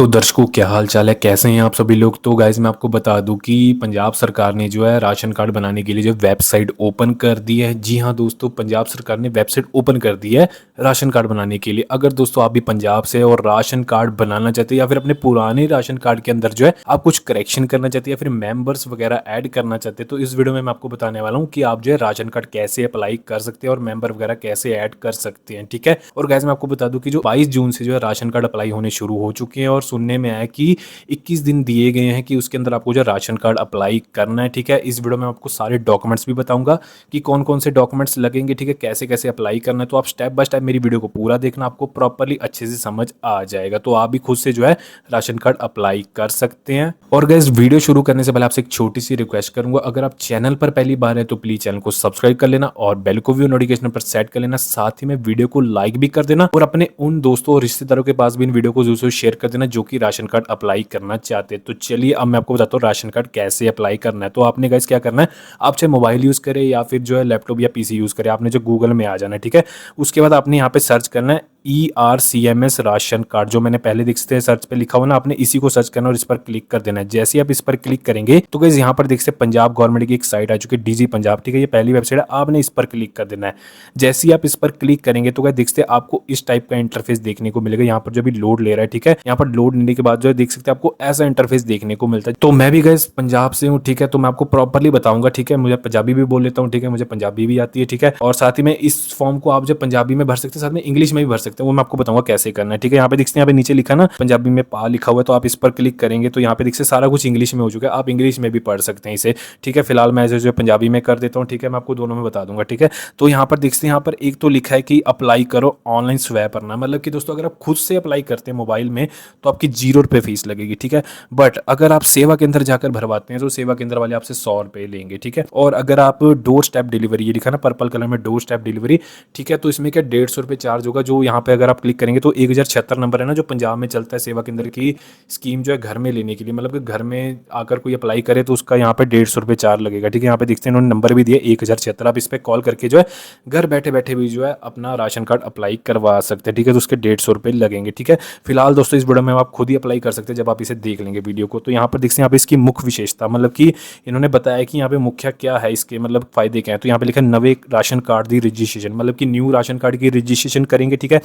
तो दर्शकों, क्या हाल चाल है, कैसे हैं आप सभी लोग। तो गाइज मैं आपको बता दूं कि पंजाब सरकार ने जो है राशन कार्ड बनाने के लिए जो वेबसाइट ओपन कर दी है। जी हाँ दोस्तों, पंजाब सरकार ने वेबसाइट ओपन कर दी है राशन कार्ड बनाने के लिए। अगर दोस्तों आप भी पंजाब से और राशन कार्ड बनाना चाहते हैं या फिर अपने पुराने राशन कार्ड के अंदर जो है आप कुछ करेक्शन करना चाहते हैं या फिर मेंबर्स वगैरह ऐड करना चाहते हैं, तो इस वीडियो में मैं आपको बताने वाला हूँ कि आप जो है राशन कार्ड कैसे अप्लाई कर सकते हैं और मेंबर वगैरह कैसे ऐड कर सकते हैं। ठीक है। और गाइज मैं आपको बता दूं कि जो 22 जून से जो है राशन कार्ड अप्लाई होने शुरू हो चुके हैं और सुनने में आया कि 21 दिन दिए गए हैं कि उसके अंदर आपको जो राशन कार्ड अप्लाई करना है। ठीक है। इस वीडियो में आपको सारे डॉक्यूमेंट्स भी बताऊंगा कि कौन कौन से डॉक्यूमेंट्स लगेंगे। ठीक है। कैसे कैसे अप्लाई करना है, तो आप स्टेप बाय स्टेप मेरी वीडियो को पूरा देखना, आपको प्रॉपरली अच्छे से समझ आ जाएगा। तो आप भी खुद से जो है राशन कार्ड अप्लाई कर सकते हैं। और गाइस वीडियो शुरू करने से पहले आपसे एक छोटी सी रिक्वेस्ट करूंगा, अगर आप चैनल पर पहली बार है तो प्लीज चैनल को सब्सक्राइब कर लेना और बेल को भी नोटिफिकेशन पर सेट कर लेना। साथ ही में वीडियो को लाइक भी कर देना और अपने उन दोस्तों और रिश्तेदारों के पास भी इन वीडियो को जरूर शेयर कर देना जो कि राशन कार्ड अप्लाई करना चाहते हैं। तो चलिए अब मैं आपको बताता हूँ राशन कार्ड कैसे अप्लाई करना है। तो आपने गाइस क्या करना है, आप चाहे मोबाइल यूज करें या फिर जो है लैपटॉप या पीसी यूज करें, आपने जो गूगल में आ जाना है। ठीक है। उसके बाद आपने यहाँ पे सर्च करना है ERCMS राशन कार्ड, जो मैंने पहले देखते हैं सर्च पे लिखा हुआ ना, आपने इसी को सर्च करना और इस पर क्लिक कर देना है। जैसे ही आप इस पर क्लिक करेंगे तो गाइस यहाँ पर देख सकते हैं पंजाब गवर्नमेंट की एक साइट आ चुकी है डीजी पंजाब। ठीक है। ये पहली वेबसाइट है, आपने इस पर क्लिक कर देना है। जैसे ही आप इस पर क्लिक करेंगे तो गाइस देखते हैं आपको इस टाइप का इंटरफेस देखने को मिलेगा। यहाँ पर जो भी लोड ले रहा है, ठीक है, यहाँ पर लोड लेने के बाद जो है देख सकते हैं आपको ऐसा इंटरफेस देखने को मिलता है। तो मैं भी गाइस पंजाब से हूँ, ठीक है, तो मैं आपको प्रॉपरली बताऊंगा। ठीक है। मुझे पंजाबी भी बोल लेता हूँ, ठीक है, मुझे पंजाबी भी आती है। ठीक है। और साथ ही में इस फॉर्म को आप जो पंजाबी में भर सकते हैं, साथ में इंग्लिश में भी भर सकते हैं, वो मैं आपको बताऊंगा कैसे करना है। ठीक है। यहाँ पे देखते हैं, यहाँ पे नीचे लिखा ना पंजाबी में पा लिखा हुआ है, तो आप इस पर क्लिक करेंगे तो यहाँ पे देखते सारा कुछ इंग्लिश में हो चुका है, आप इंग्लिश में भी पढ़ सकते हैं इसे। ठीक है। फिलहाल मैं जो पंजाबी में कर देता हूँ। ठीक है। मैं आपको दोनों में बता दूंगा। ठीक है। तो यहाँ पर देखते हैं, यहाँ पर एक तो लिखा है कि अप्लाई करो ऑनलाइन स्वैप भरना, मतलब कि दोस्तों अगर आप खुद से अप्लाई करते हैं मोबाइल में तो आपकी 0 रुपये फीस लगेगी। ठीक है। बट अगर आप सेवा केंद्र जाकर भरवाते हैं तो सेवा केंद्र वाले आपसे 100 रुपये लेंगे। ठीक है। और अगर आप डोर स्टेप डिलीवरी, ये लिखा ना पर्पल कलर में डोर स्टेप डिलीवरी, ठीक है, तो इसमें क्या 150 रुपये चार्ज होगा। जो यहाँ पे अगर आप क्लिक करेंगे तो 1076 नंबर है ना, जो पंजाब में चलता है सेवा केंद्र की स्कीम जो है घर में लेने के लिए, मतलब कि घर में आकर कोई अप्लाई करे तो उसका यहाँ पे 150 रुपये चार्ज लगेगा। ठीक है। यहाँ पे देखते हैं इन्होंने नंबर भी दिया 1076, आप इस पर कॉल करके जो है घर बैठे बैठे भी जो है अपना राशन कार्ड अप्लाई करवा सकते हैं। ठीक है। तो उसके 150 रुपये लगेंगे। ठीक है। फिलहाल दोस्तों इस वीडियो में आप खुद ही अप्लाई कर सकते हैं जब आप इसे देख लेंगे वीडियो को। तो यहाँ पर देखते हैं यहाँ पे इसकी मुख्य विशेषता, मतलब कि इन्होंने बताया कि यहाँ पे मुख्य क्या है, इसके मतलब फायदे क्या है। तो यहाँ पे लिखा है नवे राशन कार्ड की रजिस्ट्रेशन, मतलब कि न्यू राशन कार्ड की रजिस्ट्रेशन करेंगे। ठीक है।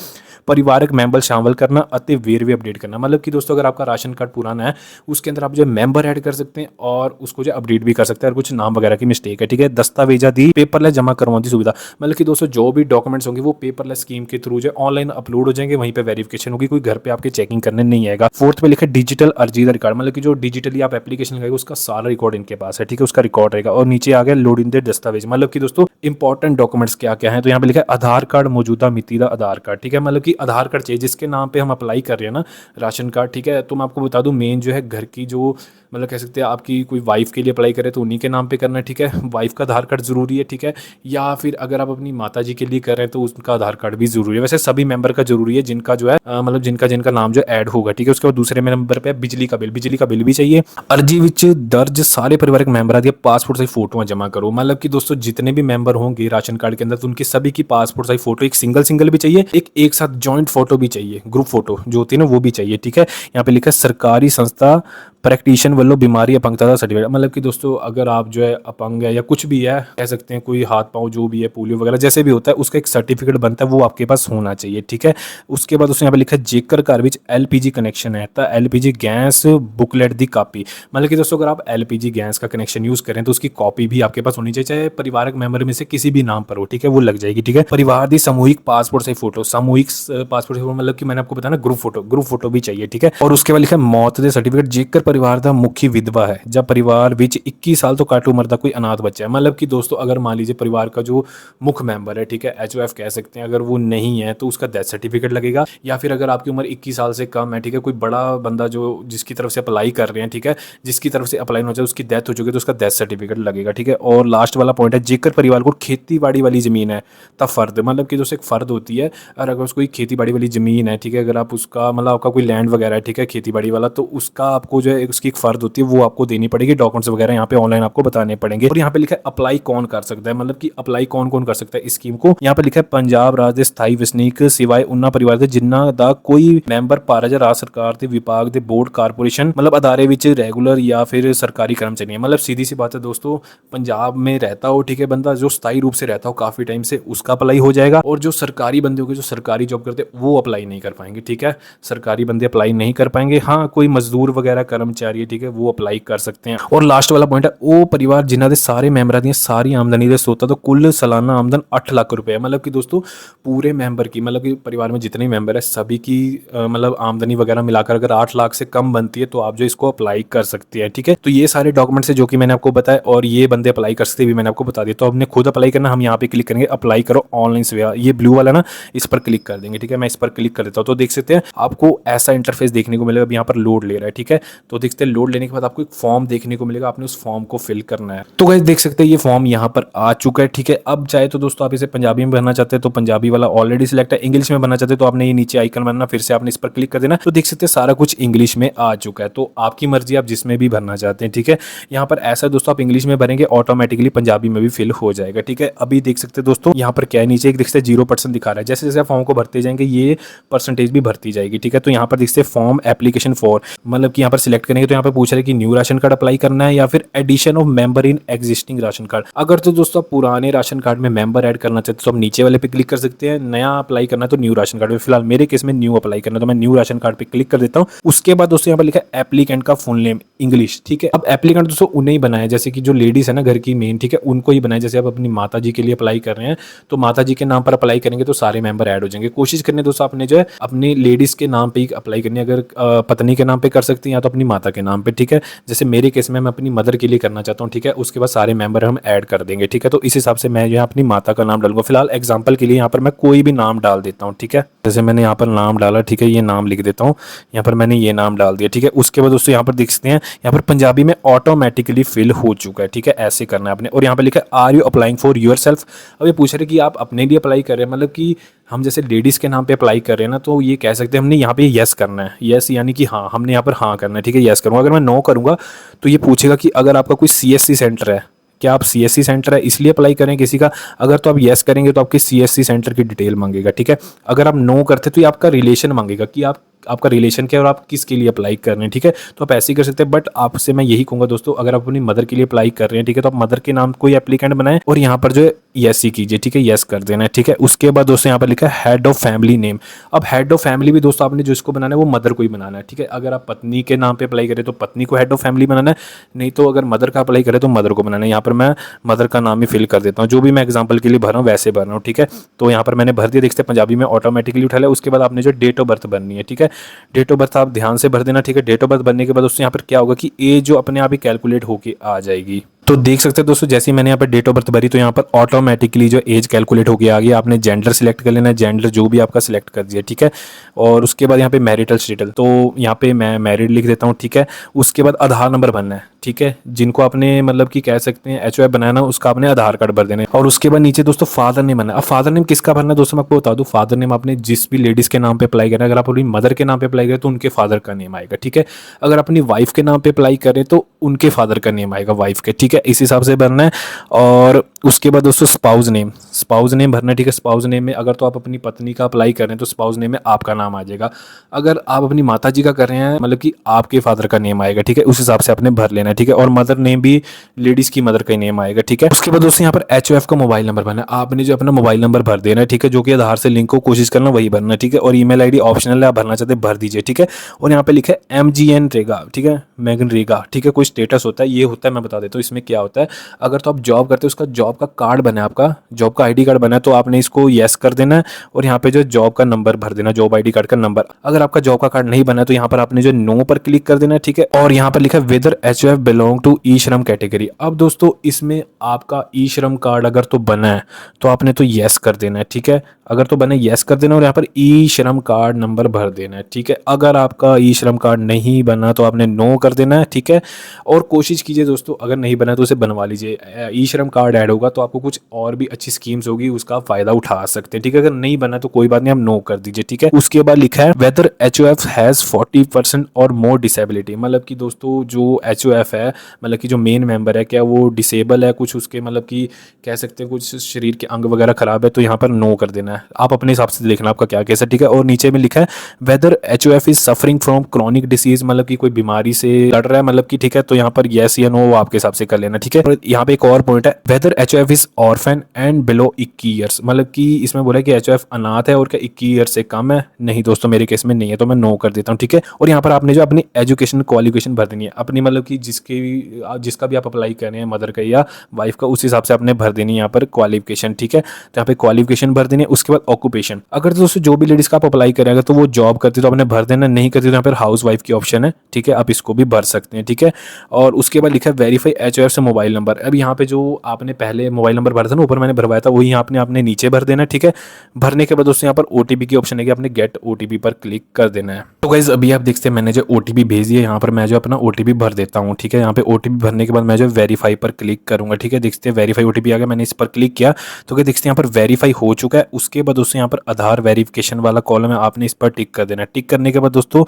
परिवारक मेंबर शामिल करना अति वेरवे अपडेट करना, मतलब कि दोस्तों अगर आपका राशन कार्ड पुराना है उसके अंदर आप जो मेंबर ऐड कर सकते हैं और उसको जो अपडेट भी कर सकते हैं, और कुछ नाम वगैरह की मिस्टेक है। ठीक है। दस्तावेजा दी पेपरलेस जमा करवाने की सुविधा, मतलब कि दोस्तों जो भी डॉक्यूमेंट्स होंगे वो पेपरलेस स्कीम के थ्रू जो ऑनलाइन अपलोड हो जाएंगे, वहीं पे वेरिफिकेशन होगी, कोई घर पे आपके चेकिंग करने नहीं आएगा। फोर्थ पे लिखा है डिजिटल अर्जीदार रिकॉर्ड, मतलब कि जो डिजिटली आप एप्लीकेशन लगाएंगे उसका सारा रिकॉर्ड इनके पास है। ठीक है। उसका रिकॉर्ड रहेगा। और नीचे आ गया लोड इन दस्तावेज, मतलब कि दोस्तों इंपॉर्टेंट डॉक्यूमेंट्स क्या क्या है। तो यहाँ पे लिखा है आधार कार्ड मौजूदा मितिदा आधार कार्ड। ठीक है। मतलब कि आधार कार्ड चाहिए जिसके नाम पे हम अप्लाई कर रहे हैं ना राशन कार्ड। ठीक है। तो मैं आपको बता दूं मेन जो है घर की जो मतलब कह सकते हैं आपकी कोई वाइफ के लिए अप्लाई करे तो उन्हीं के नाम पे करना है। ठीक है। वाइफ का आधार कार्ड जरूरी है। ठीक है। या फिर अगर आप अपनी माता जी के लिए कर रहे हैं तो उसका आधार कार्ड भी जरूरी है। वैसे सभी मेंबर का जरूरी है जिनका जो है मतलब जिनका जिनका नाम जो ऐड होगा। ठीक है। उसके बाद दूसरे नंबर पे बिजली का बिल भी चाहिए। अर्जी विच दर्ज सारे परिवारक मेंबर दिया पासपोर्ट साइज फोटो जमा करो, मतलब कि दोस्तों जितने भी मेंबर होंगे राशन कार्ड के अंदर तो उनकी सभी की पासपोर्ट साइज फोटो, एक सिंगल भी चाहिए, एक साथ जॉइंट फोटो भी चाहिए, ग्रुप फोटो जो होती है ना वो भी चाहिए। ठीक है। यहाँ पे लिखा है सरकारी संस्था प्रैक्टिशन वालों बीमारी अपंगता का सर्टिफिकेट, मतलब कि दोस्तों अगर आप जो है अपंग है या कुछ भी है कह सकते हैं, कोई हाथ पांव जो भी है पोलियो वगैरह जैसे भी होता है उसका एक सर्टिफिकेट बनता है, वो आपके पास होना चाहिए। ठीक है। उसके बाद उसने यहाँ पे लिखा है जेकर घर विच LPG कनेक्शन है तो LPG गैस बुकलेट दी कापी, मतलब कि दोस्तों अगर आप LPG गैस का कनेक्शन यूज करें तो उसकी कॉपी भी आपके पास होनी चाहिए, चाहे परिवारक मेंबर में से किसी भी नाम पर हो। ठीक है। वो लग जाएगी। ठीक है। परिवार दी सामूहिक पासपोर्ट साइज फोटो, सामूहिक पासपोर्ट साइज मतलब कि मैंने आपको बताया ना ग्रुप फोटो भी चाहिए। ठीक है। और उसके बाद लिखा है मौत दे सर्टिफिकेट जेकर परिवार का मुख्य विधवा है जब परिवार विच 21 साल तो घट उम्र का कोई अनाथ बच्चा है, मतलब कि दोस्तों अगर मान लीजिए परिवार का जो मुख्य मेंबर है, ठीक है, HOF कह सकते हैं, अगर वो नहीं है तो उसका डेथ सर्टिफिकेट लगेगा। या फिर अगर आपकी उम्र 21 साल से कम है, ठीक है, कोई बड़ा बंदा जो जिसकी तरफ से अप्लाई कर रहे हैं, ठीक है, जिसकी तरफ से अप्लाई हो जाए उसकी डेथ हो चुकी है तो उसका डेथ सर्टिफिकेट लगेगा। ठीक है। और लास्ट वाला पॉइंट है जेकर परिवार को खेती बाड़ी वाली जमीन है तब फर्द, मतलब कि दोस्तों एक फर्द होती है और अगर उसको खेती बाड़ी वाली जमीन है, ठीक है, अगर आप उसका मतलब आपका कोई लैंड वगैरह है, ठीक है, खेती बाड़ी वाला, तो उसका आपको जो है, उसकी एक फर्द होती है, वो आपको देनी पड़ेगी। डॉक्यूमेंट्स वगैरह यहाँ पे ऑनलाइन आपको बताने पड़ेंगे। और यहाँ पे लिखा है अप्लाई कौन कर सकता है, मतलब कि अप्लाई कौन कौन कर सकता है इस स्कीम को। यहाँ पे लिखा है पंजाब राज ਦੇ स्थाई वसनीक सिवाय उन्ना परिवार ਦੇ जिन्ना ਦਾ कोई ਮੈਂਬਰ ਭਾਰਤ ਜਾਂ ਰਾਜ ਸਰਕਾਰ ਦੇ ਵਿਭਾਗ ਦੇ बोर्ड कारपोरेशन मतलब अदारे विच रेगुलर या फिर सरकारी कर्मचारी है। मतलब सीधी सी बात है दोस्तों, पंजाब में रहता हो, ठीक है, बंदा जो स्थायी रूप से रहता हो काफी टाइम से, उसका अप्लाई हो जाएगा। और जो सरकारी बंदे होंगे, जो सरकारी जॉब करते हैं, वो अप्लाई नहीं कर पाएंगे, ठीक है, सरकारी बंदे अप्लाई नहीं कर पाएंगे। हाँ, कोई मजदूर वगैरह कर्मचारी है, ठीक है, वो अप्लाई कर सकते हैं। और लास्ट वाला पॉइंट है वो परिवार जिन्हों के सारे मैंबर दी सारी आमदनी के स्रोत तो कुल सालाना आमदन 8 लाख रुपए, मतलब कि दोस्तों पूरे मेंबर की, मतलब कि परिवार में जितने मेंबर है सभी की मतलब आमदनी वगैरह मिलाकर अगर 8 लाख से कम बनती है तो आप जो इसको अप्लाई कर सकते हैं, ठीक है। तो ये सारे डॉक्यूमेंट्स है जो कि मैंने आपको बताया, और ये बंदे अप्लाई कर सकते हैं भी मैंने आपको बता दिया। तो आपने खुद अप्लाई करना, हम यहाँ पे क्लिक करेंगे अप्लाई करो ऑनलाइन सेवा, ये ब्लू वाला ना, इस पर क्लिक कर देंगे, ठीक है। मैं इस पर क्लिक कर देता हूँ तो देख सकते हैं आपको ऐसा इंटरफेस देखने को मिलेगा। अब यहाँ पर लोड ले रहा है, ठीक है। तो देख सकते हैं लोड लेने के बाद आपको एक फॉर्म देखने को मिलेगा, आपने उस फॉर्म को फिल करना है। तो गाइस देख सकते हैं ये फॉर्म यहाँ पर आ चुका है, ठीक है। अब चाहे तो दोस्तों आप इसे पंजाबी में भरना चाहते हैं तो पंजाबी वाला ऑलरेडी सिलेक्ट है, इंग्लिश में भरना चाहते हैं तो आपने ये नीचे आइकन बनना, फिर से आपने इस पर क्लिक कर देना। तो देख सकते हैं सारा कुछ इंग्लिश में आ चुका है। तो आपकी मर्जी, आप जिसमें भी भरना चाहते हैं, ठीक है। यहाँ पर ऐसा दोस्तों आप इंग्लिश में भरेंगे ऑटोमेटिकली पंजाबी में भी फिल हो जाएगा, ठीक है। अभी देख सकते हैं दोस्तों यहाँ पर क्या है, नीचे एक देख सकते हैं 0% दिखा रहा है। जैसे जैसे फॉर्म को भरते जाएंगे ये परसेंटेज भी भरती जाएगी, ठीक है। तो यहाँ पर देख सकते हैं फॉर्म एप्लीकेशन फॉर, मतलब कि यहाँ पर सिलेक्ट करेंगे तो यहाँ पर पूछ रहे हैं कि न्यू राशन कार्ड अप्लाई करना है या फिर addition of member in existing ration card. अगर तो दोस्तों आप पुराने राशन कार्ड में मेंबर ऐड करना चाहते हो तो आप नीचे वाले पे क्लिक कर सकते हैं, नया अप्लाई करना है तो न्यू राशन कार्ड पे। फिलहाल मेरे केस में न्यू अप्लाई करना है तो मैं न्यू राशन कार्ड पे क्लिक कर देता हूँ। उसके बाद दोस्तों यहाँ पर लिखा है एप्लीकेंट का फुल नेम इंग्लिश, ठीक है। अब एप्लीकेंट दोस्तों उन्हें ही बनाया, जैसे कि जो लेडीज है ना घर की मेन, ठीक है, उनको ही बनाया। जैसे आप अपनी माता जी के लिए अप्लाई कर रहे हैं तो माता जी के नाम पर अप्लाई करेंगे तो सारे मेंबर ऐड हो जाएंगे। कोशिश करने दोस्तों आपने जो है अपनी लेडीज के नाम पे ही अप्लाई करनी है। अगर पत्नी के नाम पे कर सकती हैं या तो अपनी माता के नाम पे, ठीक है। जैसे मेरे केस में मैं अपनी मदर के लिए करना चाहता हूँ, ठीक है। उसके बाद सारे मेंबर हम ऐड कर देंगे, ठीक है। तो इस हिसाब से मैं यहाँ अपनी माता का नाम डालूंगा। फिलहाल एग्जाम्पल के लिए यहाँ पर मैं कोई भी नाम डाल देता हूँ, ठीक है। जैसे मैंने यहाँ पर नाम डाला, ठीक है, ये नाम लिख देता हूँ, यहाँ पर मैंने ये नाम डाल दिया, ठीक है। उसके बाद दोस्तों यहाँ पर देख सकते हैं यहाँ पर पंजाबी में ऑटोमेटिकली फिल हो चुका है, ठीक है। ऐसे करना है आपने। और यहाँ पर लिखा है are you applying for yourself. अब ये पूछ रहे कि आप अपने लिए अप्लाई कर रहे हैं, मतलब कि हम जैसे लेडीज़ के नाम पे अप्लाई कर रहे हैं ना, तो ये कह सकते हैं हमने यहाँ पे यस करना है। यस यानी कि हाँ, हमने यहाँ पर हाँ करना है, ठीक है। यस करूँगा। अगर मैं नो करूँगा तो ये पूछेगा कि अगर आपका कोई CSC सेंटर है, क्या आप CSC सेंटर है इसलिए अप्लाई करें किसी का। अगर तो आप येस करेंगे तो आपके CSC सेंटर की डिटेल मांगेगा, ठीक है। अगर आप नो करते तो ये आपका रिलेशन मांगेगा कि आपका रिलेशन क्या है और आप किसके लिए अप्लाई कर रहे हैं, ठीक है। तो आप ऐसे ही कर सकते हैं। बट आपसे मैं यही कहूँगा दोस्तों, अगर आप अपनी मदर के लिए अप्लाई कर रहे हैं, ठीक है, तो आप मदर के नाम कोई एप्लीकेंट बनाएं और यहाँ पर जो है यस ही कीजिए, ठीक है, यस कर देना है, ठीक है। उसके बाद दोस्तों यहाँ पर लिखा है हेड ऑफ फैमिली नेम। अब हेड ऑफ फैमिली भी दोस्तों आपने जो इसको बनाना है वो मदर को ही बनाना है, ठीक है। अगर आप पत्नी के नाम पे अप्लाई करें तो पत्नी को हेड ऑफ फैमिली बनाना है, नहीं तो अगर मदर का अप्लाई करें तो मदर को बनाना है। यहाँ पर मैं मदर का नाम ही फिल कर देता हूँ, जो भी मैं एग्जाम्पल के लिए भर रहा हूँ वैसे भर रहा हूँ, ठीक है। तो यहाँ पर मैंने भर दिया, देखते हैं पंजाबी में ऑटोमेटिकली उठा लिया। उसके बाद आपने जो डेट ऑफ बर्थ भरनी है, ठीक है, डेट ऑफ बर्थ आप ध्यान से भर देना, ठीक है। डेट ऑफ बर्थ भरने के बाद दोस्तों यहाँ पर क्या होगा कि एज जो अपने आप ही कैलकुलेट होके आ जाएगी। तो देख सकते हैं दोस्तों, जैसे ही मैंने यहाँ पर डेट ऑफ बर्थ भरी तो यहाँ पर ऑटोमेटिकली जो एज कैलकुलेट होके आ गई। आपने जेंडर सिलेक्ट कर लेना है, जेंडर जो भी आपका सिलेक्ट कर दिया, ठीक है। और उसके बाद यहाँ पे मैरिटल स्टेटस, तो यहाँ पे मैं मैरिड लिख देता हूँ, ठीक है। उसके बाद आधार नंबर भरना है, ठीक है। जिनको आपने मतलब कि कह सकते हैं HOF बनाना, उसका आपने आधार कार्ड भर देना है। और उसके बाद नीचे दोस्तों फादर नेम भरना है। अब फादर नेम किसका भरना है दोस्तों मैं आपको बता दूँ। फादर नेम आपने जिस भी लेडीज़ के नाम पे अप्लाई करें, अगर आप अपनी मदर के नाम पे अप्लाई करें तो उनके फादर का नेम आएगा, ठीक है। अगर अपनी वाइफ के नाम पे अप्लाई करें तो उनके फादर का नेम आएगा, वाइफ के, ठीक है। इस हिसाब से भरना है। और उसके बाद दोस्तों स्पाउस नेम भरना है, ठीक है। स्पाउस नेम में अगर तो आप अपनी पत्नी का अप्लाई कर रहे हैं तो स्पाउस नेम में आपका नाम आ जाएगा। अगर आप अपनी माता जी का कर रहे हैं मतलब कि आपके फादर का नेम आएगा, ठीक है। उस हिसाब से आपने भर लेना है, ठीक है। और मदर नेम भी लेडीज की मदर का ही नेम आएगा, ठीक है। उसके बाद दोस्तों यहाँ पर HOF का मोबाइल नंबर भरना है। आपने जो अपना मोबाइल नंबर भर देना है, ठीक है, जो कि आधार से लिंक हो, कोशिश करना वही भरना है, ठीक है। और ईमेल ID ऑप्शनल है, आप भरना चाहते हैं भर दीजिए, ठीक है। और यहाँ पे लिखा है MGN रेगा, ठीक है, मैगन रेगा, ठीक है। कोई स्टेटस होता है, ये होता है, मैं बता देता हूँ इसमें क्या होता है। अगर तो आप जॉब करते हो, उसका जॉब का कार्ड बना है, आपका जॉब का ID कार्ड बना है, तो आपने इसको येस कर देना है। और यहाँ पे जो जॉब का नंबर भर देना, जॉब ID कार्ड का नंबर। अगर आपका जॉब का कार्ड नहीं बना है तो यहाँ पर आपने जो नो पर क्लिक कर देना है, ठीक है। और यहाँ पर लिखा है वेदर HOF बिलोंग टू ई श्रम कैटेगरी। अब दोस्तों इसमें आपका ई श्रम कार्ड अगर तो बना है तो आपने तो येस कर देना है, ठीक है। अगर तो बने येस कर देना और यहाँ पर ई श्रम कार्ड नंबर भर देना है, ठीक है। अगर आपका ई श्रम कार्ड नहीं बना तो आपने नो कर देना है, ठीक है। और कोशिश कीजिए दोस्तों, अगर नहीं बना तो उसे बनवा लीजिए। ई श्रम कार्ड ऐड होगा तो आपको कुछ और भी अच्छी स्कीम्स होगी, उसका फायदा उठा सकते हैं, ठीक है। अगर नहीं बना तो कोई बात नहीं, आप नो कर दीजिए, ठीक है। उसके बाद लिखा है वेदर HOF हैज 40% और मोर डिसेबिलिटी, मतलब कि दोस्तों जो HOF है, मतलब कि जो मेन मेंबर है, क्या वो डिसेबल है, कुछ उसके मतलब कि कह सकते हैं कुछ शरीर के अंग वगैरह खराब है, तो यहाँ पर नो कर देना है। आप अपने हिसाब से देखना आपका क्या केस है, ठीक है। और नीचे में लिखा है whether HOF is suffering from chronic disease, मतलब कि कोई बीमारी से लड़ रहा है, मतलब कि ठीक है। तो यहाँ पर येस या नो वो आपके हिसाब से कर लेना, ठीक है। और यहाँ पे एक और पॉइंट है, whether HOF is orphan and below 21 years, मतलब कि इसमें बोला है कि HOF अनाथ है और क्या 21 ईयर्स से कम है। नहीं दोस्तों मेरे केस में नहीं है, तो मैं नो कर देता हूँ, ठीक है। और यहाँ पर आपने जो अपनी एजुकेशन क्वालिफिकेशन भर देनी है अपनी, मतलब कि जिसका भी आप अप्लाई कर रहे हैं, मदर का या वाइफ का, उस हिसाब से आपने भर देनी है यहाँ पर क्वालिफिकेशन, ठीक है। तो यहाँ पे क्वालिफिकेशन भर देनी है। उसके बाद ऑक्यूपेशन, अगर तो दोस्तों जो भी लेडीज का आप अप्लाई करेंगे तो वो जॉब करती तो आपने भर देना, नहीं करती तो यहाँ पर हाउस वाइफ की ऑप्शन है, ठीक है। आप इसको भी भर सकते हैं, ठीक है। और उसके बाद लिखा है वेरीफाई HOF से मोबाइल नंबर। अब यहाँ पे जो आपने पहले मोबाइल नंबर भरा था ना, ऊपर मैंने भरवाया था, वही आपने नीचे भर देना है, ठीक है। भरने के बाद दोस्तों यहाँ पर OTP की ऑप्शन है कि आपने गेट OTP पर क्लिक कर देना है। तो गाइस अभी आप देखते हैं मैंने जो OTP भेज दिया, यहाँ पर मैं जो अपना OTP भर देता हूँ, ठीक है। यहाँ पे OTP भरने के बाद मैं जो वेरीफाई पर क्लिक करूंगा, ठीक है। देखते हैं वेरीफाई OTP आ गया, मैंने इस पर क्लिक किया तो क्या देखते हैं यहाँ पर वेरीफाई हो चुका है। उसके बाद दोस्तों यहाँ पर आधार वेरिफिकेशन वाला कॉलम है, आपने इस पर टिक कर देना है। टिक करने के बाद दोस्तों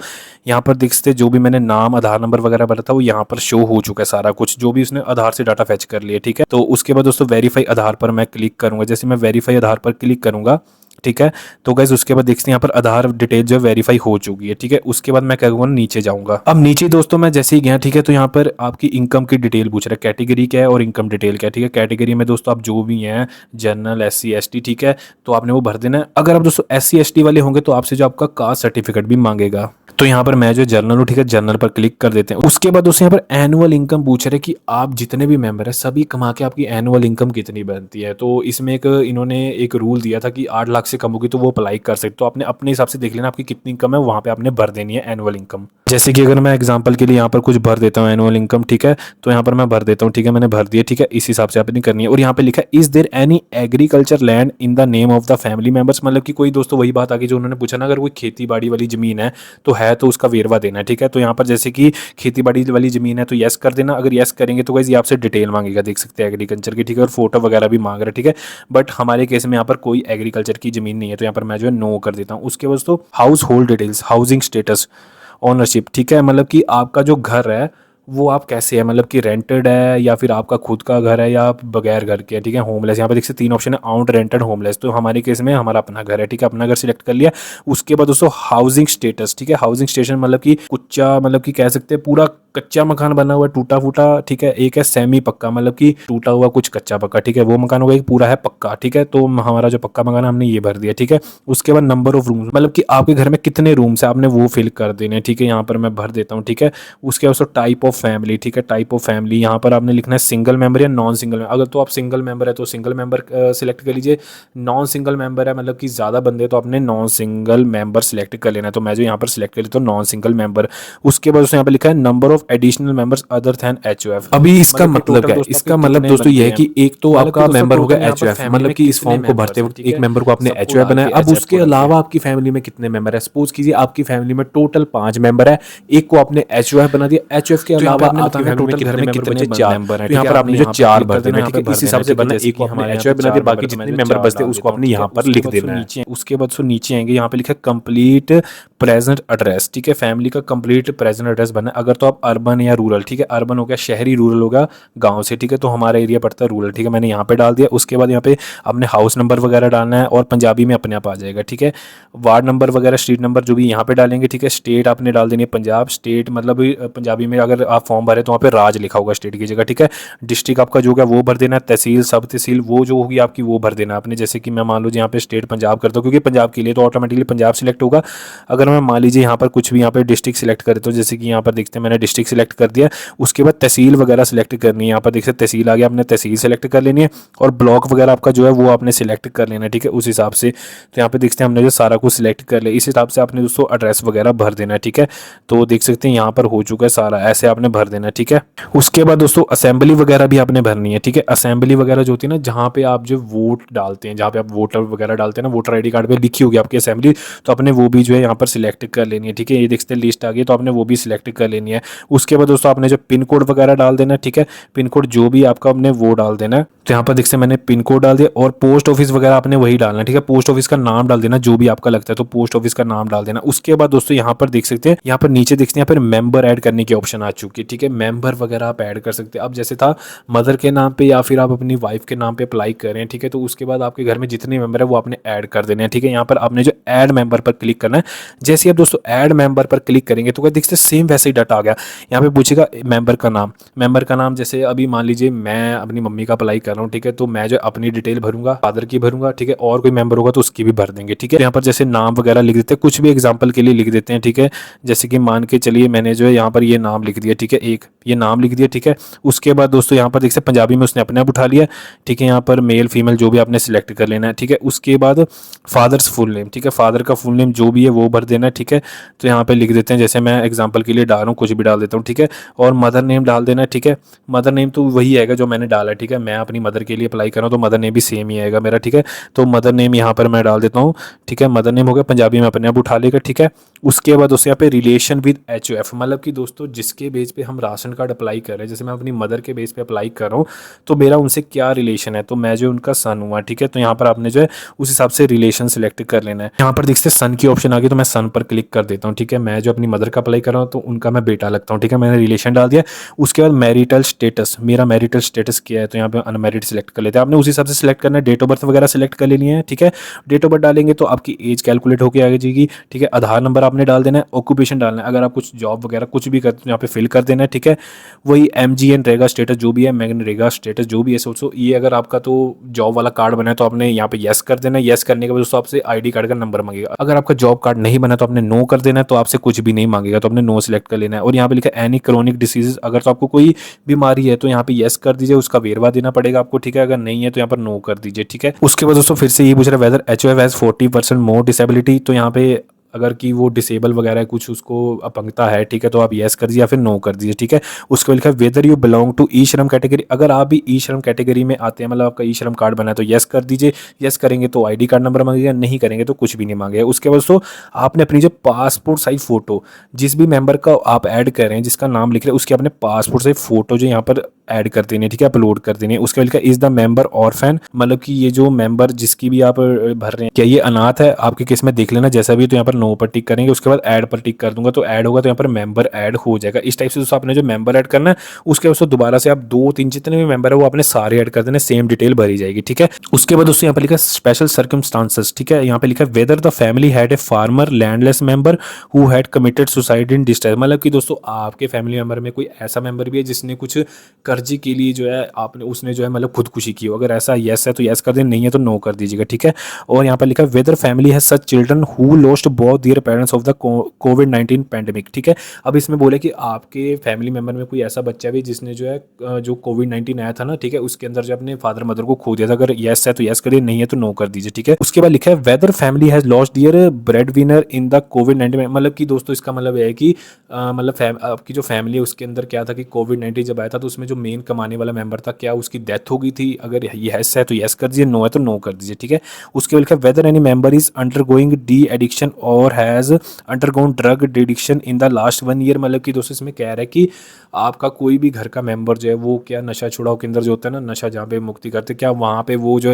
यहाँ पर देखते जो भी मैंने नाम आधार नंबर वगैरह भरा था वो यहाँ पर शो हो चुका है, सारा कुछ जो भी उसने आधार से डाटा फेच कर लिया, ठीक है। तो उसके बाद दोस्तों वेरीफाई आधार पर मैं क्लिक करूंगा। जैसे मैं वेरीफाई आधार पर क्लिक करूंगा, ठीक है, तो गाइस उसके बाद देखते हैं यहाँ पर आधार डिटेल जो है वेरीफाई हो चुकी है, ठीक है। उसके बाद मैं क्या करूँगा, नीचे जाऊंगा। अब नीचे दोस्तों मैं जैसे ही गया, ठीक है, तो यहाँ पर आपकी इनकम की डिटेल पूछ रहा है, कैटेगरी क्या है और इनकम डिटेल क्या है, ठीक है। कैटेगरी में दोस्तों आप जो भी हैं, जनरल, SC ST, ठीक है, तो आपने वो भर देना है। अगर आप दोस्तों SC ST वाले होंगे तो आपसे जो आपका कास्ट सर्टिफिकेट भी मांगेगा। तो यहाँ पर मैं जो जनरल हूँ, ठीक है, जनरल पर क्लिक कर देते हैं। उसके बाद दोस्तों यहाँ पर एनुअल इनकम पूछ रहे कि आप जितने भी मेंबर है सभी कमा के आपकी एनुअल इनकम कितनी बनती है। तो इसमें इन्होंने एक रूल दिया था कि 8 लाख से कम होगी तो वो अप्लाई कर सकते। तो आपने अपने हिसाब से देख लेना आपकी कितनी इनकम है, वहाँ पे आपने भर देनी है एनुअल इनकम। जैसे कि अगर मैं एग्जांपल के लिए यहाँ पर कुछ भर देता हूँ एनुअल इनकम, ठीक है, तो यहाँ पर मैं भर देता हूँ, ठीक है, मैंने भर दिया, ठीक है। इस हिसाब से आपने करनी है। और यहाँ पे लिखा है is there any agriculture land in the name of the family members, मतलब कि कोई दोस्तों वही बात आ गई जो उन्होंने पूछा ना, अगर कोई खेती बाड़ी वाली जमीन है तो उसका वेरवा देना है, ठीक है। तो यहाँ पर जैसे कि खेती बाड़ी वाली जमीन है तो यस कर देना। अगर यस करेंगे तो गाइस ये आपसे डिटेल मांगेगा, देख सकते हैं एग्रीकल्चर की, ठीक है, और फोटो वगैरह भी मांग रहा है, ठीक है। बट हमारे केस में यहाँ पर कोई एग्रीकल्चर की जमीन नहीं है, तो यहाँ पर मैं जो है नो कर देता हूँ। उसके बाद तो house hold details, housing status, ownership, ठीक है, मतलब कि आपका जो घर है वो आप कैसे है, मतलब कि रेंटेड है या फिर आपका खुद का घर है या आप बगैर घर के है, ठीक है। होमलेस, यहाँ पे देख सकते 3 ऑप्शन है, आउट, रेंटेड, होमलेस। तो हमारे केस में हमारा अपना घर है, ठीक है, अपना घर सिलेक्ट कर लिया। उसके बाद दोस्तों हाउसिंग स्टेटस, ठीक है, हाउसिंग स्टेशन मतलब कि कुच्चा, मतलब कि कह सकते हैं पूरा कच्चा मकान बना हुआ है, टूटा फूटा, ठीक है। एक है सेमी पक्का, मतलब कि टूटा हुआ कुछ कच्चा पक्का, ठीक है, वो मकान होगा। एक पूरा है पक्का, ठीक है। तो हमारा जो पक्का मकान है हमने ये भर दिया, ठीक है। उसके बाद नंबर ऑफ रूम्स, मतलब कि आपके घर में कितने रूम्स है आपने वो फिल कर देने, ठीक है। यहाँ पर मैं भर देता हूँ, ठीक है। उसके बाद टाइप ऑफ फैमिली, ठीक है, टाइप ऑफ फैमिली यहाँ पर आपने लिखना है सिंगल मेंबर या नॉन सिंगल। अगर तो आप सिंगल मेंबर है तो सिंगल मेंबर सिलेक्ट कर लीजिए। नॉन सिंगल मेंबर है मतलब कि ज़्यादा बंदे तो आपने नॉन सिंगल मेंबर सिलेक्ट कर लेना है। तो मैं जो यहाँ पर सिलेक्ट कर लेता हूँ नॉन सिंगल मेंबर। उसके बाद उसने यहाँ पर लिखा है number of additional members other than HOF। अभी इसका मतलब क्या है, इसका मतलब दोस्तों ये है कि एक तो आपका मेंबर होगा HOF, मतलब कि इस फॉर्म को भरते वक्त एक मेंबर को आपने HOF बनाया। अब उसके अलावा आपकी फैमिली में कितने मेंबर है, सपोज कीजिए आपकी फैमिली में टोटल 5 मेंबर है, एक को आपने HOF बना दिया। HOF के अलावा आपकी फैमिली में घर में कितने बचे, 4 मेंबर है, यहाँ पर आपने जो 4 भर देना, ठीक है। इस हिसाब से बनना, एक को आपने HOF बना दिया, बाकी जितने मेंबर बचते हैं उसको आपने यहाँ पर लिख देना है। उसके बाद नीचे आएंगे, यहाँ पे लिखा है कंप्लीट प्रेजेंट एड्रेस, ठीक है, फैमिली का कंप्लीट प्रेजेंट एड्रेस बनना। अगर तो आप अर्बन या रूरल, ठीक है, अर्बन हो गया शहरी, रूरल होगा गांव से, ठीक है। तो हमारा एरिया पड़ता है रूरल, ठीक है, मैंने यहाँ पे डाल दिया। उसके बाद यहाँ पे अपने हाउस नंबर वगैरह डालना है और पंजाबी में अपने आप आ जाएगा, ठीक है। वार्ड नंबर वगैरह, स्ट्रीट नंबर जो भी यहाँ पे डालेंगे, ठीक है। स्टेट आपने डाल देनी है पंजाब, स्टेट मतलब पंजाबी में अगर आप फॉर्म भरे तो वहाँ पे राज लिखा होगा स्टेट की जगह, ठीक है। डिस्ट्रिक्ट आपका जो होगा वो भर देना है, तहसील, सब तहसील वो जो होगी आपकी वो भर देना आपने। जैसे कि मैं मान लो यहाँ पे स्टेट पंजाब करता हूँ, क्योंकि पंजाब के लिए तो ऑटोमेटिकली पंजाब सिलेक्ट होगा। अगर मैं मान लीजिए यहाँ पर कुछ भी यहाँ पे डिस्ट्रिक्ट सिलेक्ट करे, तो जैसे कि यहाँ पर देखते हैं मैंने डिस्ट्रिक्ट डिस्ट्रिक्ट सिलेक्ट कर दिया। उसके बाद तहसील वगैरह सिलेक्ट करनी है, यहाँ पर देख सकते तहसील आ गया, आपने तहसील सेलेक्ट कर लेनी है और ब्लॉक वगैरह आपका जो है वो आपने सिलेक्ट कर लेना है, ठीक है, उस हिसाब से। तो यहाँ पे देखते हैं हमने जो सारा कुछ सिलेक्ट कर लिया, इस हिसाब से आपने दोस्तों एड्रेस वगैरह भर देना है, ठीक है। तो देख सकते हैं यहाँ पर हो चुका है सारा, ऐसे आपने भर देना है, ठीक है। उसके बाद दोस्तों असेंबली वगैरह भी आपने भरनी है, ठीक है। असेंबली वगैरह जो होती है ना, जहाँ पे आप जो वोट डालते हैं, जहाँ पे आप वोटर वगैरह डालते हैं ना, वोटर आईडी कार्ड पे लिखी होगी आपकी असेंबली, तो आपने वो भी जो है यहाँ पर सिलेक्ट कर लेनी है, ठीक है। ये देखते हैं लिस्ट आ गई, तो आपने वो भी सिलेक्ट कर लेनी है। उसके बाद दोस्तों आपने जो पिन कोड वगैरह डाल देना है, ठीक है। पिन कोड जो भी आपका आपने वो डाल देना है। तो यहाँ पर देखते हैं मैंने पिन कोड डाल दिया और पोस्ट ऑफिस वगैरह आपने वही डालना है, ठीक है। पोस्ट ऑफिस का नाम डाल देना जो भी आपका लगता है, तो पोस्ट ऑफिस का नाम डाल देना। उसके बाद दोस्तों यहाँ पर देख सकते हैं, यहाँ पर नीचे देखते हैं, यहाँ पर मेंबर ऐड करने की ऑप्शन आ चुकी है, ठीक है। मेंबर वगैरह आप ऐड कर सकते हैं। अब जैसे था मदर के नाम पे या फिर आप अपनी वाइफ के नाम पे अप्लाई कर रहे हैं, ठीक है, तो उसके बाद आपके घर में जितने मेंबर है वो आपने ऐड कर देने हैं, ठीक है। यहाँ पर आपने जो ऐड मेंबर पर क्लिक करना है, जैसे ही आप दोस्तों ऐड मेंबर पर क्लिक करेंगे तो देखते हैं सेम वैसे ही डाटा आ गया। यहाँ पे पूछेगा मेंबर का नाम, मेंबर का नाम जैसे अभी मान लीजिए मैं अपनी मम्मी का अप्लाई कर रहा हूँ, ठीक है, तो मैं जो अपनी डिटेल भरूंगा, फादर की भरूंगा, ठीक है, और कोई मेंबर होगा तो उसकी भी भर देंगे, ठीक है। यहाँ पर जैसे नाम वगैरह लिख देते हैं, कुछ भी एग्जाम्पल के लिए लिख देते हैं, ठीक है। जैसे कि मान के चलिए मैंने जो है यहाँ पर ये नाम लिख दिया, ठीक है, एक ये नाम लिख दिया, ठीक है। उसके बाद दोस्तों यहाँ पर देख सकते पंजाबी में उसने अपने आप उठा लिया, ठीक है। यहाँ पर मेल फीमेल जो भी आपने सिलेक्ट कर लेना है, ठीक है। उसके बाद फादर्स फुल नेम, ठीक है, फादर का फुल नेम जो भी है वो भर देना है, ठीक है। तो यहाँ पे लिख देते हैं, जैसे मैं एग्जांपल के लिए डाल रहा हूँ, कुछ भी डाल देता हूँ, ठीक है। और मदर नेम डाल देना है, ठीक है। मदर नेम तो वही आएगा जो मैंने डाला है, ठीक है। मैं अपनी मदर के लिए अप्लाई कर रहा हूँ तो मदर नेम भी सेम ही आएगा मेरा, ठीक है। तो मदर नेम यहाँ पर मैं डाल देता हूँ, ठीक है। मदर नेम हो गया, पंजाबी में अपने आप उठा लेगा, ठीक है। उसके बाद उससे यहाँ पे रिलेशन विद HOF, मतलब कि दोस्तों जिसके बेस पे हम राशन कार्ड अप्लाई कर रहे हैं, जैसे मैं अपनी मदर के बेस पे अप्लाई कर रहा हूँ तो मेरा उनसे क्या रिलेशन है, तो मैं जो उनका सन हुआ, ठीक है। तो यहाँ पर आपने जो है उस हिसाब से रिलेशन सिलेक्ट कर लेना है। यहाँ पर देखते सन की ऑप्शन आ गई, तो मैं सन पर क्लिक कर देता हूँ, ठीक है। मैं जो अपनी मदर का अप्लाई कर रहा हूँ तो उनका मैं बेटा लगता हूँ, ठीक है। मैंने रिलेशन डाल दिया। उसके बाद मैरिटल स्टेटस, मेरा मैरिटल स्टेटस क्या है, तो यहाँ पे अनमैरिड सिलेक्ट कर लेते हैं। आपने उस हिसाब से सिलेक्ट करना है। डेट ऑफ बर्थ वगैरह सिलेक्ट कर लेनी है, ठीक है। डेट ऑफ बर्थ डालेंगे तो आपकी एज कैलकुलेट होकर आ जाएगी, ठीक है। आधार नंबर आपने डाल देना है, ऑक्यूपेशन डालना है, अगर आप कुछ जॉब वगैरह कुछ भी करते हो यहाँ पे फिल कर देना है, ठीक है। वही MGN रेगा स्टेटस जो भी है, मैगनरेगा स्टेटस जो भी है, सोचो ये अगर आपका तो जॉब वाला कार्ड बना है तो आपने यहाँ पे येस कर देना है। येस करने के बाद दोस्तों आपसे ID कार्ड का नंबर मांगेगा। अगर आपका जॉब कार्ड नहीं बना तो आपने नो कर देना है, तो आपसे कुछ भी नहीं मांगेगा, तो आपने नो सिलेक्ट कर लेना है। और यहाँ पे लिखा है एनी क्रोनिक डिसीजेज, अगर तो आपको कोई बीमारी है तो यहाँ पे येस कर दीजिए, उसका वेरवा देना पड़ेगा आपको, ठीक है। अगर नहीं है तो यहाँ पर नो कर दीजिए, ठीक है। उसके बाद दोस्तों फिर से ये पूछ रहा है whether HOF has 40% more disability, तो यहाँ पे अगर कि वो डिसेबल वगैरह है, कुछ उसको अपंगता है, ठीक है, तो आप येस कर दीजिए या फिर नो कर दीजिए, ठीक है। उसके बाद लिखा है वेदर यू बिलोंग टू ई श्रम कैटेगरी, अगर आप भी ई श्रम कैटेगरी में आते हैं, मतलब आपका ई श्रम कार्ड बना है तो येस कर दीजिए। येस करेंगे तो ID कार्ड नंबर मांगेगा, नहीं करेंगे तो कुछ भी नहीं मांगेगा। उसके बाद दोस्तों आपने अपनी जो पासपोर्ट साइज फोटो, जिस भी मेंबर का आप ऐड कर रहे हैं, जिसका नाम लिख रहे हैं, उसके अपने पासपोर्ट साइज फोटो जो यहाँ पर ऐड कर देनी है, ठीक है, अपलोड कर देनी है। उसके बाद लिखा इज द मेंबर ऑर्फन, मतलब कि ये जो मेंबर जिसकी भी आप भर रहे हैं क्या ये अनाथ है, आपके केस में देख लेना जैसा भी, तो यहाँ पर नो पर टिक करेंगे। उसके बाद ऐड पर टिक कर दूंगा तो ऐड होगा, तो यहाँ पर मेंबर ऐड हो जाएगा। इस टाइप से दोस्तों आपने जो मेंबर ऐड करना है, उसके बाद दोबारा से आप 2-3 जितने भी मेंबर है वो आपने सारे ऐड कर देने, सेम डिटेल भरी जाएगी, ठीक है। उसके बाद दोस्तों यहाँ पर लिखा स्पेशल सर्कमस्टांसेस, ठीक है। यहाँ पे लिखा whether the family had a farmer landless member who had committed suicide in distress, मतलब कि दोस्तों आपके फैमिली मेंबर में कोई ऐसा मेंबर भी है जिसने कुछ कर्जे के लिए जो है आपने उसने जो है मतलब खुदकुशी की हो, अगर ऐसा येस है तो येस कर दें, नहीं है तो नो कर दीजिएगा, ठीक है। और यहाँ पर लिखा whether family has such children who lost both their parents of the कोविड-19 पैंडेमिक, ठीक है। अब इसमें बोले कि आपके फैमिली मेंबर में कोई ऐसा बच्चा भी जिसने जो है जो कोविड-19 आया था ना, ठीक है, उसके अंदर जो अपने फादर मदर को खो दिया था, अगर येस है तो येस करिए, नहीं है तो नो कर दीजिए, ठीक है। उसके बाद लिखा है whether family has lost their breadwinner in the कोविड-19, मतलब कि दोस्तों इसका मतलब है कि मतलब आपकी जो फैमिली है उसके अंदर क्या था कि कोविड-19 जब आया था तो उसमें जो मेन कमाने वाला मेंबर था क्या उसकी डेथ हो गई थी, अगर येस है तो येस कर दीजिए, नो है तो नो कर दीजिए, ठीक है। उसके बाद लिखा है whether any member is undergoing de addiction और has undergone drug addiction in the last 1 year, मतलब कि दोस्तों इसमें कह रहा है कि आपका कोई भी घर का मेंबर जो है वो क्या नशा छुड़ाओ केंद्र जो होता है ना, नशा जहाँ पे मुक्ति करते, क्या वहाँ पे वो जो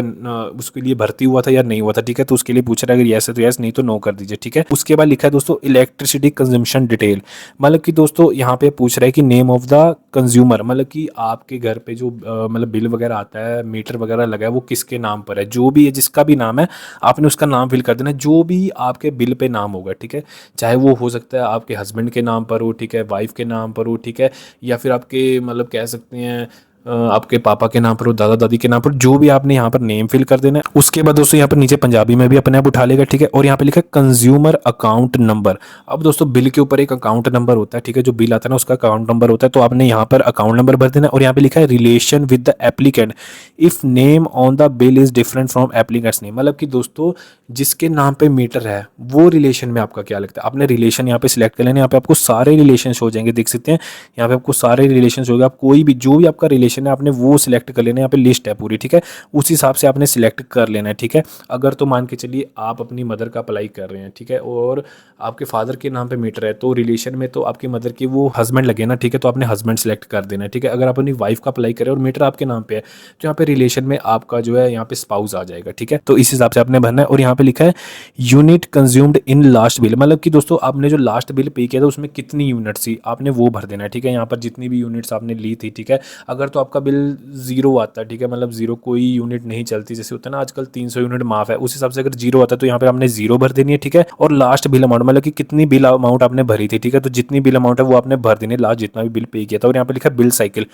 उसके लिए भर्ती हुआ था या नहीं हुआ था, ठीक है। तो उसके लिए पूछ रहा है अगर येस है तो येस, नहीं तो नो कर दीजिए, ठीक है। उसके बाद लिखा है दोस्तों इलेक्ट्रिसिटी कंजम्पशन डिटेल, मतलब कि दोस्तों यहाँ पे पूछ रहा है कि नेम ऑफ द कंज्यूमर, मतलब कि आपके घर पे जो मतलब बिल वगैरह आता है, मीटर वगैरह लगा है, वो किसके नाम पर है, जो भी है जिसका भी नाम है आपने उसका नाम फिल कर देना, जो भी आपके बिल पे नाम होगा, ठीक है। चाहे वो हो सकता है आपके हस्बैंड के नाम पर हो, ठीक है, वाइफ के नाम पर हो, ठीक है, या फिर आपके मतलब कह सकते हैं आपके पापा के नाम पर हो, दादा दादी के नाम पर, जो भी आपने यहाँ पर नेम फिल कर देना है। उसके बाद दोस्तों यहाँ पर नीचे पंजाबी में भी अपने आप उठा लेगा, ठीक है। और यहाँ पे लिखा है कंज्यूमर अकाउंट नंबर। अब दोस्तों बिल के ऊपर एक अकाउंट नंबर होता है, ठीक है, जो बिल आता है ना उसका अकाउंट नंबर होता है, तो आपने यहाँ पर अकाउंट नंबर भर देना। और यहाँ पे लिखा है relation with the applicant if name on the bill is different from applicants name. मतलब कि दोस्तों जिसके नाम पे मीटर है वो रिलेशन में आपका क्या लगता है, आपने रिलेशन यहाँ पे सिलेक्ट कर लेना। यहाँ पे आपको सारे रिलेशन हो जाएंगे, देख सकते हैं यहाँ पे आपको सारे रिलेशन हो गए। आप कोई भी जो भी आपका रिलेशन है आपने वो सिलेक्ट कर लेना है। यहाँ पे लिस्ट है पूरी, ठीक है, उस हिसाब से आपने सिलेक्ट कर लेना है, ठीक है। अगर तो मान के चलिए आप अपनी मदर का अप्लाई कर रहे हैं, ठीक है, और आपके फादर के नाम पे मीटर है, तो रिलेशन में तो आपकी मदर की वो हस्बैंड लगे ना, ठीक है, तो आपने हस्बैंड सेलेक्ट कर देना है, ठीक है। अगर आप अपनी वाइफ का अप्लाई करें और मीटर आपके नाम पे है, तो यहाँ पे रिलेशन में आपका जो है यहाँ पे स्पाउस आ जाएगा, ठीक है। तो इस हिसाब से आपने भरना है। और यहाँ पे लिखा है unit consumed in last bill, मतलब कि दोस्तों आपने जो लास्ट बिल पे किया था उसमें कितनी यूनिट थी आपने वो भर देना है, ठीक है। यहाँ पर जितनी भी यूनिट्स आपने ली थी, ठीक है। अगर तो आपका बिल जीरो आता है, ठीक है, मतलब जीरो कोई यूनिट नहीं चलती, जैसे होता है ना आजकल 300 यूनिट माफ है, उस हिसाब से अगर जीरो आता है तो यहाँ पर आपने जीरो भर देनी है, ठीक है। और लास्ट बिल अमाउंट मतलब कि कितनी बिल अमाउंट आपने भरी थी, ठीक है, तो जितनी बिल अमाउंट है वो आपने भर देनी है, लास्ट जितना भी बिल पे किया था। और यहाँ पे लिखा है बिल साइकिल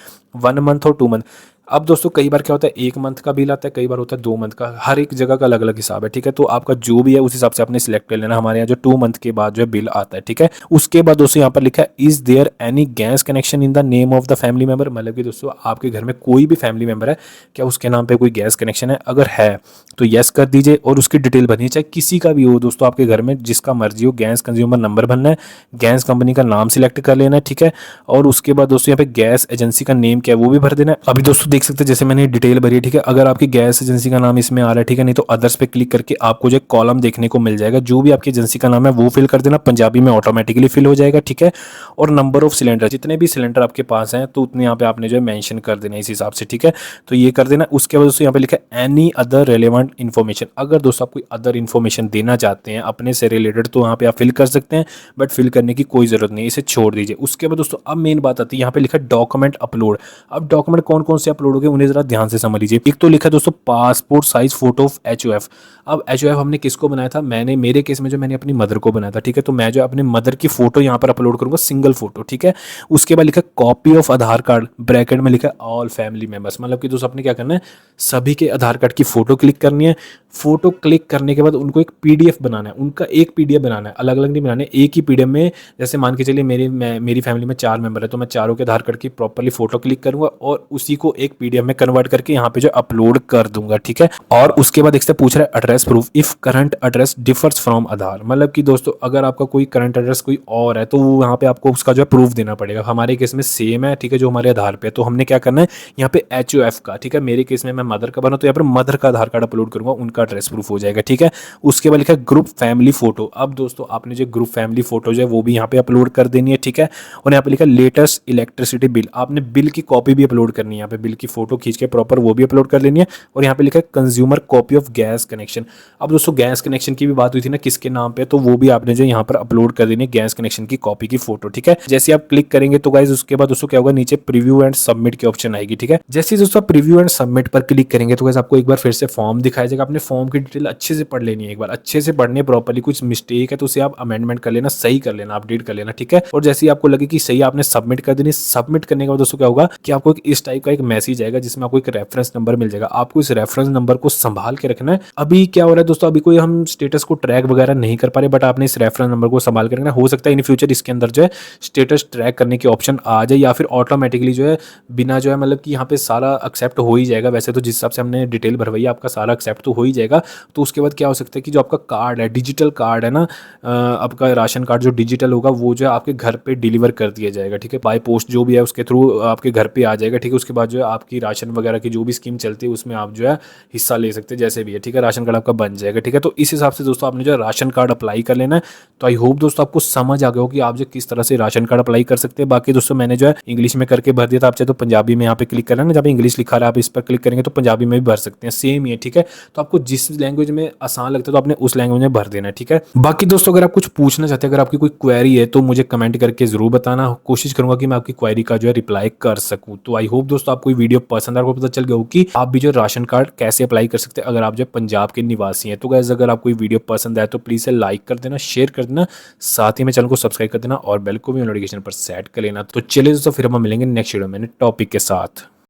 1 मंथ और 2 मंथ। अब दोस्तों कई बार क्या होता है 1 मंथ का बिल आता है, कई बार होता है 2 मंथ का, हर एक जगह का अलग अलग हिसाब है, ठीक है। तो आपका जो भी है उस हिसाब से आपने सिलेक्ट कर लेना। हमारे यहाँ जो 2 मंथ के बाद जो है बिल आता है, ठीक है। उसके बाद दोस्तों यहाँ पर लिखा है is there any gas connection in the name of the family member, मतलब कि दोस्तों आपके घर में कोई भी फैमिली मेंबर है क्या उसके नाम पे कोई गैस कनेक्शन है, अगर है तो यस कर दीजिए और उसकी डिटेल भरनी है, चाहे किसी का भी हो दोस्तों आपके घर में जिसका मर्जी हो। गैस कंज्यूमर नंबर भरना है, गैस कंपनी का नाम सिलेक्ट कर लेना है, ठीक है। और उसके बाद दोस्तों यहाँ पे गैस एजेंसी का नेम क्या है वो भी भर देना है। अभी दोस्तों देख सकते हैं जैसे मैंने डिटेल भरी है, ठीक है। अगर आपकी गैस एजेंसी का नाम इसमें आ रहा है, ठीक है, नहीं तो अदर्स पे क्लिक करके आपको जो कॉलम देखने को मिल जाएगा, जो भी आपकी एजेंसी का नाम है वो फिल कर देना, पंजाबी में ऑटोमेटिकली फिल हो जाएगा, ठीक है। और नंबर ऑफ सिलेंडर, जितने भी सिलेंडर आपके पास हैं तो उतने यहाँ पे आपने जो है मेंशन कर देना इस हिसाब से, ठीक है। तो ये कर देना। उसके बाद दोस्तों यहाँ पे लिखा है एनी अदर रेलेवेंट इन्फॉर्मेशन, अगर दोस्तों आप कोई अदर इन्फॉर्मेशन देना चाहते हैं अपने से रिलेटेड तो यहाँ पे आप फिल कर सकते हैं, बट फिल करने की कोई जरूरत नहीं, इसे छोड़ दीजिए। उसके बाद दोस्तों अब मेन बात आती है, यहाँ पे लिखा है डॉक्यूमेंट अपलोड। अब डॉक्यूमेंट कौन कौन से अपलोड हो गए उन्हें जरा ध्यान से समझ लीजिए। एक तो लिखा है दोस्तों passport size photo of HOF। अब HOF हमने किसको बनाया था, मैंने मेरे केस में जो मैंने अपनी मदर को बनाया था, ठीक है। तो मैं जो अपने मदर की फोटो यहाँ पर अपलोड करूंगा, सिंगल फोटो, ठीक है। उसके बाद लिखा है copy of Aadhaar card, bracket में लिखा है ऑल फैमिली मेंबर्स, मतलब कि दोस्तों आपने क्या करना है सभी के आधार कार्ड की फोटो क्लिक करनी है। फोटो क्लिक करने के बाद उनको एक PDF बनाना है, उनका एक PDF बनाना है, अलग अलग नहीं बनाने, एक ही PDF में। जैसे मान के चलिए मेरी फैमिली में 4 मेंबर है, तो मैं चारों के आधार कार्ड की प्रॉपर्ली फोटो क्लिक करूंगा और उसी को एक PDF में कन्वर्ट करके यहाँ पे जो अपलोड कर दूंगा, ठीक है। और उसके बाद एक से पूछ रहा है address proof if current address differs from Aadhaar, मतलब कि दोस्तों अगर आपका कोई करंट एड्रेस कोई और है तो यहाँ पे आपको उसका जो है प्रूफ देना पड़ेगा। हमारे केस में सेम है, ठीक है, जो हमारे आधार पे है, तो हमने क्या करना है यहाँ पे HOF का, ठीक है। मेरे केस में मैं मदर का बना तो यहाँ पर मदर का आधार कार्ड अपलोड करूंगा, उनका एड्रेस प्रूफ हो जाएगा, ठीक है। उसके बाद लिखा है ग्रुप फैमिली फोटो। अब दोस्तों आपने जो ग्रुप फैमिली फोटो जो है वो भी यहाँ पे अपलोड कर देनी है, ठीक है। और यहाँ पे लिखा है लेटेस्ट इलेक्ट्रिसिटी बिल, आपने बिल की कॉपी भी अपलोड करनी है, यहाँ पे बिल की फोटो खींच के प्रॉपर वो भी अपलोड कर लेनी है। और यहाँ पे लिखा है consumer copy of gas connection. अब दोस्तों गैस कनेक्शन की भी बात हुई थी ना किसके नाम पे, तो वो भी आपने जो यहाँ पर अपलोड कर देनी है गैस कनेक्शन की कॉपी की फोटो, ठीक है। जैसे आप क्लिक करेंगे तो गाइस उसके बाद दोस्तों क्या होगा, नीचे प्रीव्यू एंड सबमिट की ऑप्शन आएगी, ठीक है। जैसे दोस्तों प्रीव्यू एंड सबमिट पर क्लिक करेंगे तो गाइस आपको एक बार फिर से फॉर्म दिखाया जाएगा। आपने फॉर्म की डिटेल अच्छे से पढ़ लेनी है, एक बार अच्छे से पढ़नी है प्रॉपर्ली, कुछ मिस्टेक है तो उसे आप अमेंडमेंट कर लेना, सही कर लेना, अपडेट कर लेना, ठीक है। और जैसे ही आपको लगे कि सही आपने सबमिट कर देनी, सबमिट करने के बाद दोस्तों क्या होगा कि आपको एक इस टाइप का एक मैसेज आएगा जिसमें आपको एक रेफरेंस नंबर मिल जाएगा। आपको इस रेफरेंस नंबर को संभाल के रखना है। अभी क्या हो रहा है दोस्तों, अभी कोई हम स्टेटस को ट्रैक वगैरह नहीं कर पा रहे, बट आपने इस रेफरेंस नंबर को संभाल के रखना। हो सकता है इन फ्यूचर इसके अंदर जो है स्टेटस ट्रैक करने की ऑप्शन आ जाए, या फिर ऑटोमेटिकली जो है बिना जो है मतलब कि यहाँ पे सारा एक्सेप्ट हो ही जाएगा। वैसे तो जिस हिसाब से हमने डिटेल भरवाई है आपका सारा एक्सेप्ट तो हो ही जाएगा। तो उसके बाद क्या हो सकता है कि जो आपका कार्ड है, डिजिटल कार्ड है ना, आपका राशन कार्ड जो डिजिटल होगा वो जो है आपके घर पे डिलीवर कर दिया जाएगा, ठीक है। बाय पोस्ट जो भी है उसके थ्रू आपके घर पे आ जाएगा, ठीक है। उसके बाद जो है आपकी राशन वगैरह की जो भी स्कीम चलती है उसमें आप जो है हिस्सा ले सकते हैं, जैसे भी है, ठीक है। राशन कार्ड आपका बन जाएगा, ठीक है। तो इस हिसाब से दोस्तों आपने जो है राशन कार्ड अप्लाई कर लेना है। तो आई होप दोस्तों आपको समझ आ गया हो कि आप जो किस तरह से राशन कार्ड अप्लाई कर सकते हैं। बाकी दोस्तों मैंने जो है इंग्लिश में करके भर दिया था, आप चाहे तो पंजाबी में यहाँ पे क्लिक करना, जहाँ पे इंग्लिश लिखा रहा है आप इस पर क्लिक करेंगे तो पंजाबी में भी भर सकते हैं, सेम ही है, ठीक है। तो आपको जिस लैंग्वेज में आसान लगता है तो आपने उस लैंग्वेज में भर देना है, ठीक है। बाकी दोस्तों अगर आप कुछ पूछना चाहते हैं, अगर आपकी कोई क्वेरी है तो मुझे कमेंट करके जरूर बताना, कोशिश करूंगा कि मैं आपकी क्वेरी का जो है रिप्लाई कर सकूं। तो आई होप दोस्तों आपको वीडियो पसंद आपको पता चल गया हो कि आप भी जो राशन कार्ड कैसे अप्लाई कर सकते हैं अगर आप जो पंजाब के निवासी हैं। तो गाइस अगर आपको वीडियो पसंद आए तो प्लीज लाइक कर देना, शेयर कर देना, साथ ही में चैनल को सब्सक्राइब कर देना और बेल को भी नोटिफिकेशन पर सेट कर लेना। तो चलिए दोस्तों फिर हम मिलेंगे नेक्स्ट वीडियो में टॉपिक के साथ।